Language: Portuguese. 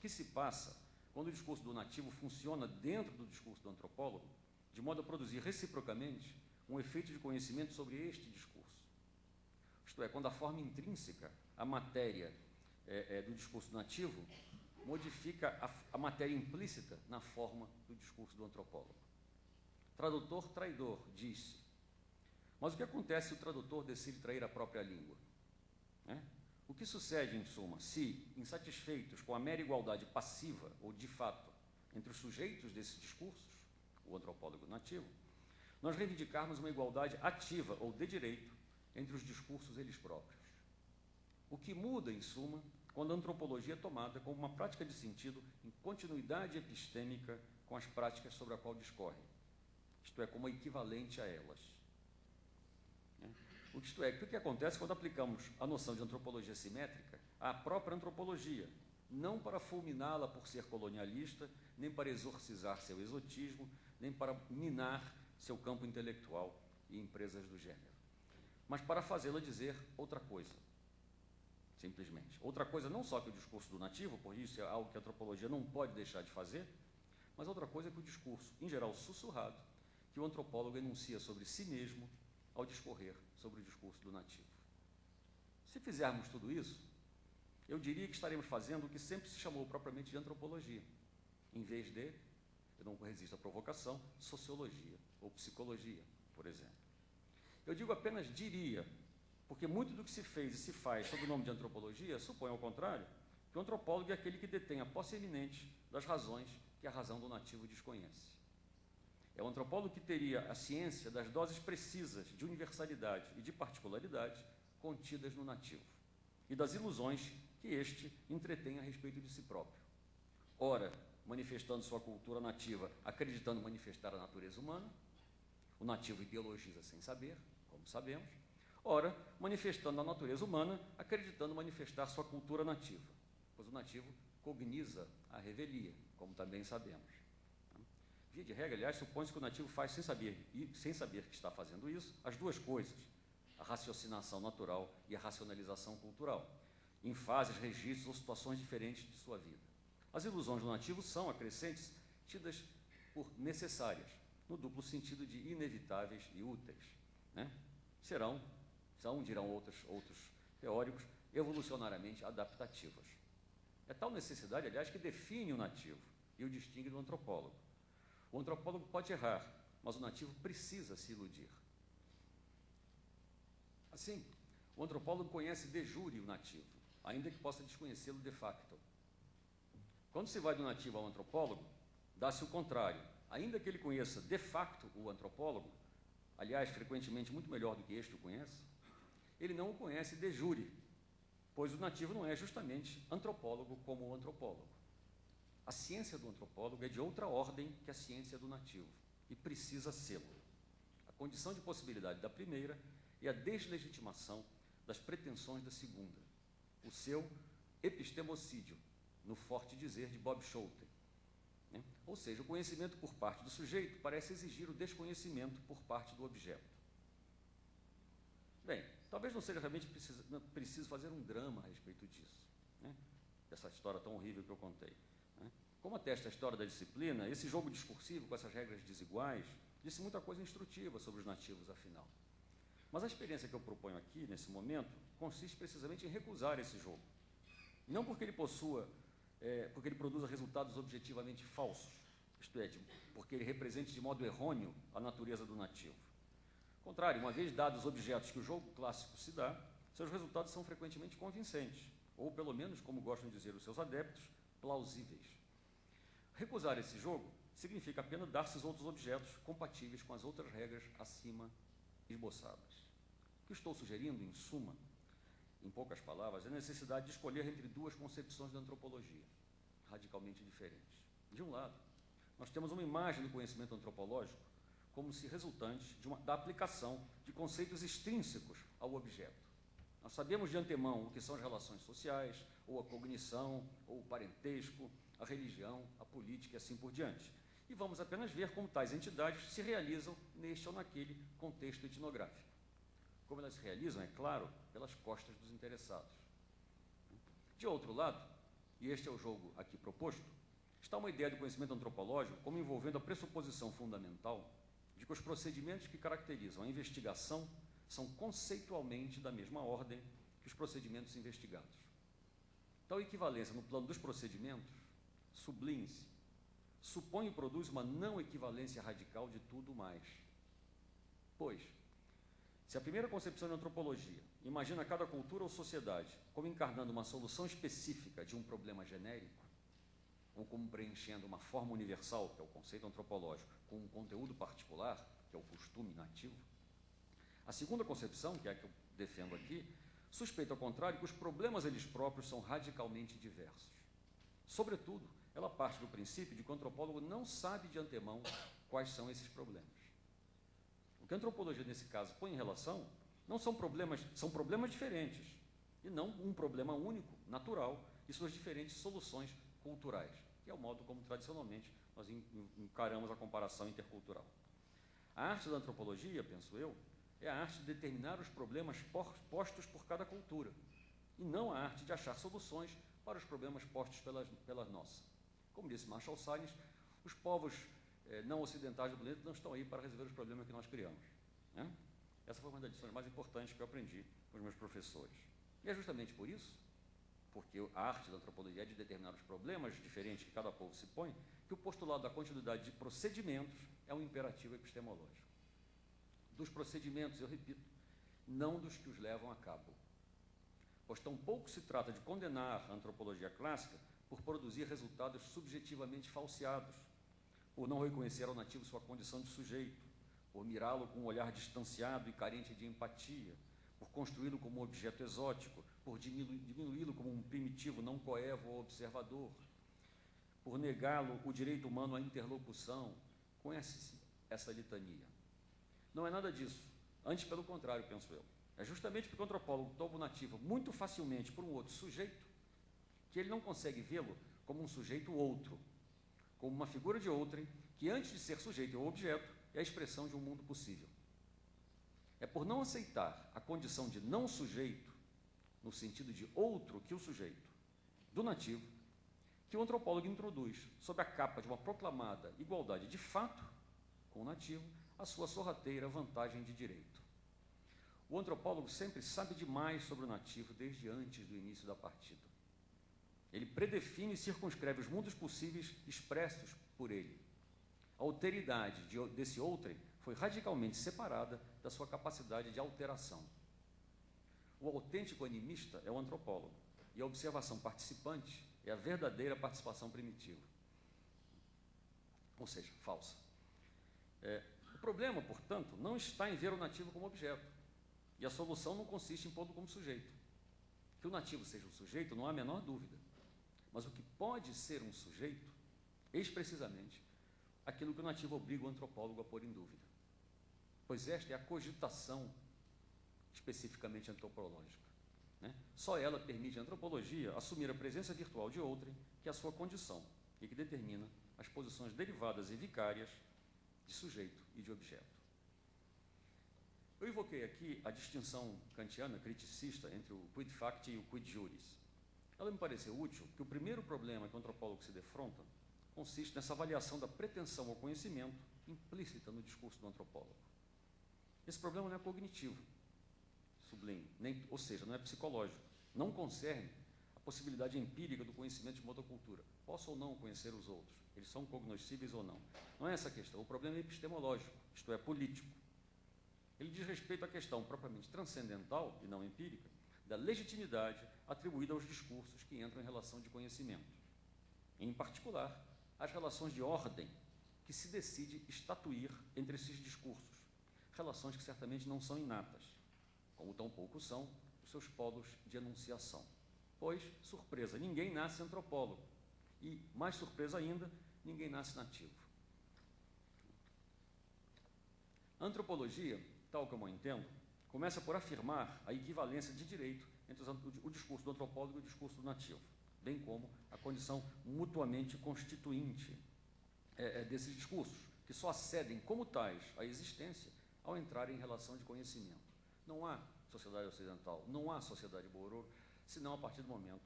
que se passa quando o discurso do nativo funciona dentro do discurso do antropólogo, de modo a produzir reciprocamente um efeito de conhecimento sobre este discurso. Isto é, quando a forma intrínseca, a matéria do discurso nativo, modifica a matéria implícita na forma do discurso do antropólogo. Tradutor traidor, diz-se. Mas o que acontece se o tradutor decide trair a própria língua? O que sucede, em suma, se, insatisfeitos com a mera igualdade passiva ou de fato entre os sujeitos desses discursos, o antropólogo nativo, nós reivindicarmos uma igualdade ativa ou de direito entre os discursos eles próprios? O que muda, em suma, quando a antropologia é tomada como uma prática de sentido em continuidade epistêmica com as práticas sobre a qual discorre, isto é, como equivalente a elas. Isto é, o que acontece quando aplicamos a noção de antropologia simétrica à própria antropologia, não para fulminá-la por ser colonialista, nem para exorcizar seu exotismo, nem para minar seu campo intelectual e empresas do gênero, mas para fazê-la dizer outra coisa, simplesmente. Outra coisa não só que o discurso do nativo, por isso é algo que a antropologia não pode deixar de fazer, mas outra coisa é que o discurso, em geral sussurrado, que o antropólogo enuncia sobre si mesmo ao discorrer sobre o discurso do nativo. Se fizermos tudo isso, eu diria que estaremos fazendo o que sempre se chamou propriamente de antropologia, em vez de, eu não resisto à provocação, sociologia ou psicologia, por exemplo. Eu digo apenas diria, porque muito do que se fez e se faz sob o nome de antropologia supõe, ao contrário, que o antropólogo é aquele que detém a posse eminente das razões que a razão do nativo desconhece. É o antropólogo que teria a ciência das doses precisas de universalidade e de particularidade contidas no nativo, e das ilusões que este entretém a respeito de si próprio. Ora, manifestando sua cultura nativa, acreditando manifestar a natureza humana, o nativo ideologiza sem saber, como sabemos. Ora, manifestando a natureza humana, acreditando manifestar sua cultura nativa, pois o nativo cogniza a revelia, como também sabemos. Via de regra, aliás, supõe-se que o nativo faz sem saber que está fazendo isso, as duas coisas, a raciocinação natural e a racionalização cultural, em fases, registros ou situações diferentes de sua vida. As ilusões do nativo são, acrescentes, tidas por necessárias, no duplo sentido de inevitáveis e úteis. São, dirão outros teóricos, evolucionariamente adaptativas. É tal necessidade, aliás, que define o nativo e o distingue do antropólogo. O antropólogo pode errar, mas o nativo precisa se iludir. Assim, o antropólogo conhece de jure o nativo, ainda que possa desconhecê-lo de facto. Quando se vai do nativo ao antropólogo, dá-se o contrário. Ainda que ele conheça de facto o antropólogo, aliás, frequentemente muito melhor do que este o conhece, ele não o conhece de jure, pois o nativo não é justamente antropólogo como o antropólogo. A ciência do antropólogo é de outra ordem que a ciência do nativo, e precisa sê-lo. A condição de possibilidade da primeira é a deslegitimação das pretensões da segunda, o seu epistemocídio, no forte dizer de Bob Schouten. Ou seja, o conhecimento por parte do sujeito parece exigir o desconhecimento por parte do objeto. Bem, talvez não seja realmente preciso fazer um drama a respeito disso, dessa história tão horrível que eu contei. Como atesta a história da disciplina, esse jogo discursivo com essas regras desiguais disse muita coisa instrutiva sobre os nativos, afinal. Mas a experiência que eu proponho aqui, nesse momento, consiste precisamente em recusar esse jogo. Não porque ele porque ele produza resultados objetivamente falsos, isto é, porque ele represente de modo errôneo a natureza do nativo. Ao contrário, uma vez dados os objetos que o jogo clássico se dá, seus resultados são frequentemente convincentes, ou pelo menos, como gostam de dizer os seus adeptos, plausíveis. Recusar esse jogo significa apenas dar-se os outros objetos compatíveis com as outras regras acima esboçadas. O que estou sugerindo, em suma, em poucas palavras, é a necessidade de escolher entre duas concepções da antropologia, radicalmente diferentes. De um lado, nós temos uma imagem do conhecimento antropológico como se resultante da aplicação de conceitos extrínsecos ao objeto. Nós sabemos de antemão o que são as relações sociais, ou a cognição, ou o parentesco, a religião, a política e assim por diante. E vamos apenas ver como tais entidades se realizam neste ou naquele contexto etnográfico. Como elas se realizam, é claro, pelas costas dos interessados. De outro lado, e este é o jogo aqui proposto, está uma ideia do conhecimento antropológico como envolvendo a pressuposição fundamental de que os procedimentos que caracterizam a investigação são conceitualmente da mesma ordem que os procedimentos investigados. Tal equivalência no plano dos procedimentos, sublinhe-se, supõe e produz uma não equivalência radical de tudo mais. Pois, se a primeira concepção de antropologia imagina cada cultura ou sociedade como encarnando uma solução específica de um problema genérico, ou como preenchendo uma forma universal, que é o conceito antropológico, com um conteúdo particular, que é o costume nativo, a segunda concepção, que é a que eu defendo aqui, suspeita ao contrário que os problemas eles próprios são radicalmente diversos. Sobretudo, ela parte do princípio de que o antropólogo não sabe de antemão quais são esses problemas. O que a antropologia, nesse caso, põe em relação não são problemas, são problemas diferentes, e não um problema único, natural, e suas diferentes soluções culturais, que é o modo como, tradicionalmente, nós encaramos a comparação intercultural. A arte da antropologia, penso eu, é a arte de determinar os problemas postos por cada cultura, e não a arte de achar soluções para os problemas postos pela nossa. Como disse Marshall Sahlins, os povos não ocidentais do planeta não estão aí para resolver os problemas que nós criamos, né? Essa foi uma das lições mais importantes que eu aprendi com os meus professores. E é justamente por isso, porque a arte da antropologia é de determinar os problemas diferentes que cada povo se põe, que o postulado da continuidade de procedimentos é um imperativo epistemológico. Dos procedimentos, eu repito, não dos que os levam a cabo. Pois tampouco se trata de condenar a antropologia clássica por produzir resultados subjetivamente falseados, por não reconhecer ao nativo sua condição de sujeito, por mirá-lo com um olhar distanciado e carente de empatia, por construí-lo como um objeto exótico, por diminuí-lo como um primitivo não coevo ou observador, por negá-lo o direito humano à interlocução. Conhece-se essa litania. Não é nada disso, antes pelo contrário, penso eu. É justamente porque o antropólogo toma o nativo muito facilmente por um outro sujeito, que ele não consegue vê-lo como um sujeito outro, como uma figura de outrem, que antes de ser sujeito ou objeto, é a expressão de um mundo possível. É por não aceitar a condição de não sujeito, no sentido de outro que o sujeito, do nativo, que o antropólogo introduz, sob a capa de uma proclamada igualdade de fato com o nativo, a sua sorrateira vantagem de direito. O antropólogo sempre sabe demais sobre o nativo desde antes do início da partida. Ele predefine e circunscreve os mundos possíveis expressos por ele. A alteridade desse outrem foi radicalmente separada da sua capacidade de alteração. O autêntico animista é o antropólogo, e a observação participante é a verdadeira participação primitiva, ou seja, falsa. O problema, portanto, não está em ver o nativo como objeto, e a solução não consiste em pô-lo como sujeito. Que o nativo seja um sujeito, não há a menor dúvida, mas o que pode ser um sujeito, eis precisamente aquilo que o nativo obriga o antropólogo a pôr em dúvida, pois esta é a cogitação especificamente antropológica, né? Só ela permite à antropologia assumir a presença virtual de outrem, que é a sua condição, e que determina as posições derivadas e vicárias de sujeito e de objeto. Eu evoquei aqui a distinção kantiana, criticista, entre o quid facti e o quid juris. Ela me pareceu útil, porque o primeiro problema que o antropólogo se defronta consiste nessa avaliação da pretensão ao conhecimento implícita no discurso do antropólogo. Esse problema não é cognitivo, sublinho, ou seja, não é psicológico, não concerne a possibilidade empírica do conhecimento de uma outra cultura. Posso ou não conhecer os outros, eles são cognoscíveis ou não. Não é essa a questão, o problema é epistemológico, isto é, político. Ele diz respeito à questão propriamente transcendental e não empírica da legitimidade atribuída aos discursos que entram em relação de conhecimento. Em particular, as relações de ordem que se decide estatuir entre esses discursos, relações que certamente não são inatas, como tampouco são os seus polos de enunciação. Pois, surpresa, ninguém nasce antropólogo, e, mais surpresa ainda, ninguém nasce nativo. A antropologia, tal como eu entendo, começa por afirmar a equivalência de direito entre o discurso do antropólogo e o discurso do nativo, bem como a condição mutuamente constituinte desses discursos, que só acedem como tais à existência ao entrarem em relação de conhecimento. Não há sociedade ocidental, não há sociedade borô, senão a partir do momento